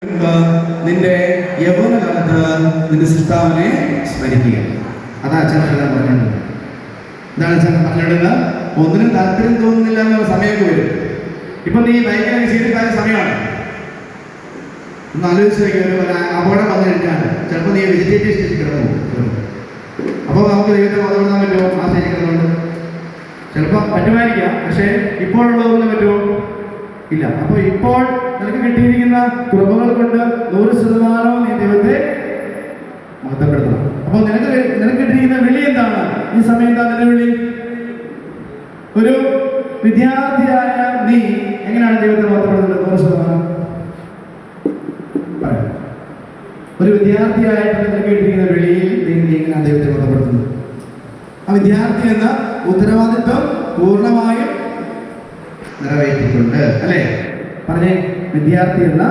നിന്റെ യൗവനകാലത്ത് നിന്റെ സൃഷ്ടാവിനെ സ്മരിക്കുക. അതാ അച്ഛൻ പറഞ്ഞത്. എന്താണ് അച്ഛൻ പറഞ്ഞിടുന്നത്? ഒന്നിനും താല്പര്യം തോന്നുന്നില്ല എന്നുള്ള സമയമൊക്കെ വരും. ഇപ്പൊ നീ ഭയങ്കര ശീലിക്കാത്ത സമയമാണ്. ഒന്ന് ആലോചിച്ച് ഒരു അപകടം വന്നു കഴിഞ്ഞാൽ ചിലപ്പോൾ നീ വെജിറ്റേറ്റീവ് സ്റ്റേജിൽ കിടന്നു പോകും. അപ്പോൾ നമുക്ക് ദൈവത്തെ മതപ്പെടുത്താൻ പറ്റുമോ? ആ സ്റ്റേജിൽ കിടന്നുകൊണ്ട് ചിലപ്പോൾ പറ്റുമായിരിക്കാം, പക്ഷേ ഇപ്പോഴുള്ളതൊന്നും പറ്റുമോ? ഇല്ല. അപ്പൊ ഇപ്പോൾ നിനക്ക് കിട്ടിയിരിക്കുന്ന കൃപകൾ കൊണ്ട് 100% നീ ദൈവത്തെ മഹത്വപ്പെടുത്തണം. അപ്പൊ നിനക്ക് കിട്ടിയിരിക്കുന്ന വിളി എന്താണ്? ഈ സമയം എന്താ നിന്റെ വിളി? ഒരു വിദ്യാർത്ഥിയായ നീ എങ്ങനെയാണ് ദൈവത്തെ മഹത്വപ്പെടുത്തുന്നത്? 100% പറയാം. ഒരു വിദ്യാർത്ഥിയായിട്ട് നിനക്ക് കിട്ടിയിരിക്കുന്ന വിളിയിൽ നീ എങ്ങനെയാണ് ദൈവത്തെ മഹത്വപ്പെടുത്തുന്നത്? ആ വിദ്യാർത്ഥി എന്ന ഉത്തരവാദിത്വം പൂർണ്ണമായും നിറവേറ്റിക്കൊണ്ട്, അല്ലെ? പറഞ്ഞേ, വിദ്യാർത്ഥി എന്ന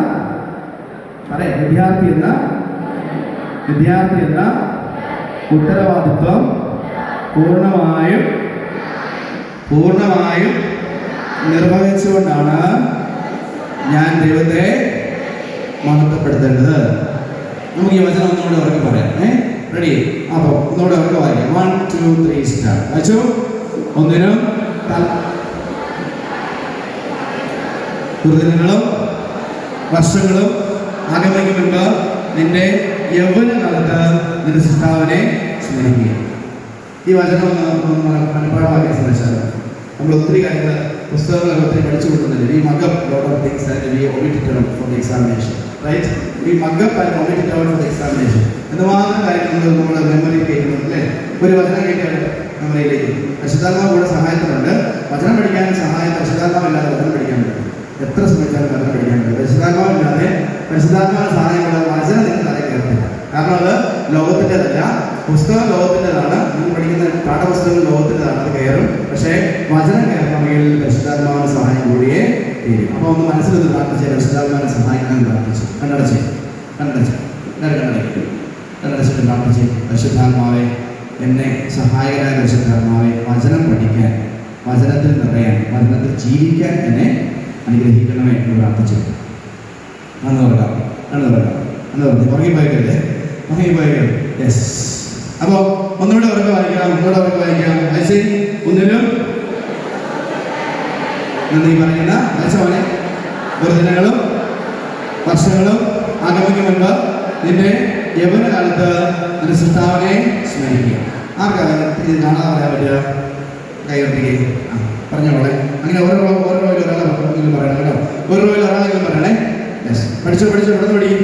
ഉത്തരവാദിത്വം പൂർണ്ണമായും നിർവഹിച്ചുകൊണ്ടാണ് ഞാൻ ദൈവത്തെ മഹത്വപ്പെടുത്തേണ്ടത്. നമുക്ക് ഈ വചനം ഒന്നുകൂടെ ഉറക്കെ പറയാം. റെഡി? അപ്പൊ ഒന്നുകൂടെ ഉറക്കെ വായിക്കാം. 1 2 3 സ്റ്റാർട്ട്. വായിച്ചു. ഒന്നിനും ദുർദിനങ്ങളും വർഷങ്ങളും ആഗമിക്കും മുൻപ് നിന്റെ യൗവനകാലത്ത് നിന്റെ സൃഷ്ടാവിനെ സ്മരിക്കുക. ഈ വചനം മനഃപ്പാഠമാക്കി ശ്രമിച്ചാൽ നമ്മൾ ഒത്തിരി കാര്യങ്ങൾ പുസ്തകങ്ങൾ ഒത്തിരി പഠിച്ചു കൊടുക്കുന്നില്ല. We mug up a lot of things and we omit it out for the examination. Right? We mug up and omit it out for the examination. എന്തുമാത്രം കാര്യങ്ങൾ നമ്മൾ മെമ്മറി കേൾക്കുന്നു, അല്ലേ? ഒരു വചനം കേട്ടാണ് മെമ്മറിയിലേക്ക്. പരിശുദ്ധാത്മാവ് കൂടെ സഹായത്തിനുണ്ട്. വചനം പഠിക്കാൻ സഹായം പരിശുദ്ധാത്മാവില്ലാതെ വചനം പഠിക്കാൻ പറ്റും. എത്ര ശ്രമിച്ചാലും വചനം പഠിക്കാൻ പറ്റും. പരിശുദ്ധാത്മാവില്ലാതെ പരിശുദ്ധാത്മാവിന്റെ സഹായമുള്ള വചനം നിങ്ങൾ തലയിൽ കയറത്തില്ല. കാരണം അത് ലോകത്തിൻ്റെതല്ല, പുസ്തകം ലോകത്തിൻ്റെതാണ്. നിങ്ങൾ പഠിക്കുന്ന പാഠപുസ്തകം ലോകത്തിൻ്റെതാണ്, അത് കയറും. പക്ഷേ വചനം കയറണമെങ്കിൽ പരിശുദ്ധാത്മാവിന്റെ സഹായം കൂടിയേ തീരും. അപ്പോൾ ഒന്ന് മനസ്സിലൊന്ന് പ്രാർത്ഥിച്ചേ, പരിശുദ്ധാത്മാവിനെ സഹായിക്കാൻ പ്രാർത്ഥിച്ചു. കണ്ണടച്ചിട്ട് പ്രാർത്ഥിച്ച്, പരിശുദ്ധാത്മാവെ, എന്നെ സഹായകരായ പരിശുദ്ധാത്മാവെ, വചനം പഠിക്കാൻ, വചനത്തിൽ നിറയാൻ, വചനത്തിൽ ജീവിക്കാൻ എന്നെ അനുഗ്രഹിക്കണമേ എന്ന് പ്രാർത്ഥിച്ചു. അന്ന് പറയാം ഉറങ്ങിപ്പോയല്ലേ? യെസ്. അപ്പോൾ ഒന്നുകൂടെ ഉറക്കെ വായിക്കാം. ഒന്നിനും നീ പറയുന്ന അയച്ചവനെ ദുർദിനങ്ങളും വർഷങ്ങളും ആഗമിക്കും മുൻപ് നിന്റെ യൗവനകാലത്ത് നിന്റെ സൃഷ്ടാവിനെ സ്മരിക്കുക. ആർക്കാണ് ഇത് കാണാതെ പറയാൻ പറ്റുക? കൈവർത്തിക്കുക. പറഞ്ഞോളെ. അങ്ങനെ ഓരോ ഒരാളെ പറയണം കേട്ടോ. ഓരോ ഒരാളെങ്കിലും പറയണേ. യെസ്. പഠിച്ചോ ഇവിടെ പഠിക്കും.